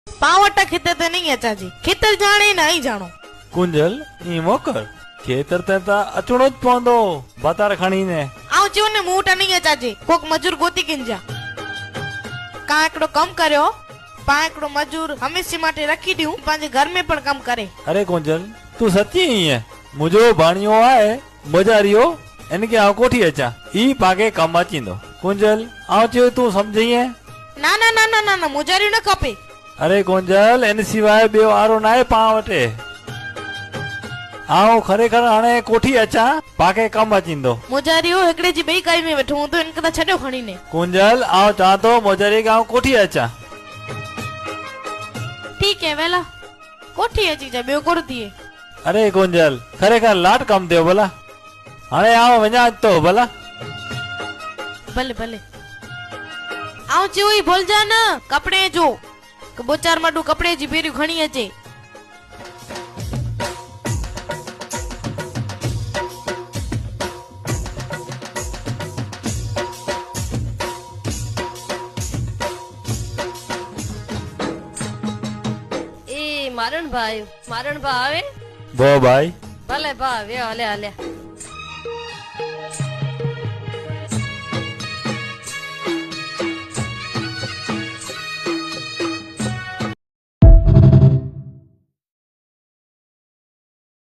पावटा खेतर ते नहीं अचा जी खेतर जाने नहीं जानो कुंजल ई मोकर खेतर ते ता अचणो ज पवंदो बातार खणी ने आऊं चयो ने मूं वटि नहीं अचा जी कोक मजूर गोती किंजा का एकड़ो कम करियो पा एकड़ो मजूर हमेशा माटे रखी दियूं पंहिंजे घर में पण कम करे। अरे कुंजल तू सच्ची ही है मुझो भाणियो आहे मजारियो इनके आऊं कोठी अचा ई पाके कम अचींदो कुंजल आऊं चयो तू समझी है ना ना ना ना ना ना मुजारियो न खपे। अरे कुंजल इन सिवाय ॿियो वारो न आहे पाण वटि आऊं खरेखर हाणे कोठी अचां पाके कम अचींदो मुजारियो हिकड़े जी ॿई काई में वेठो हूंदो इनके त छॾियो खणी ने। कुंजल आऊं चवां थो मुजारी खे आऊं कोठी अचां। ठीक है वेला कोठी अची जा ॿियो कोर थिए। अरे कुंजल खरेखर लाट कम थियो भला हाणे आऊं वञा थो भला। भले भले आऊं चयो ई भूल जा न कपड़े जो बो चार मडू कपड़े जी भेरियूं खणी अचे। मारण भाई आवे बो भाई भले भा वे हले हले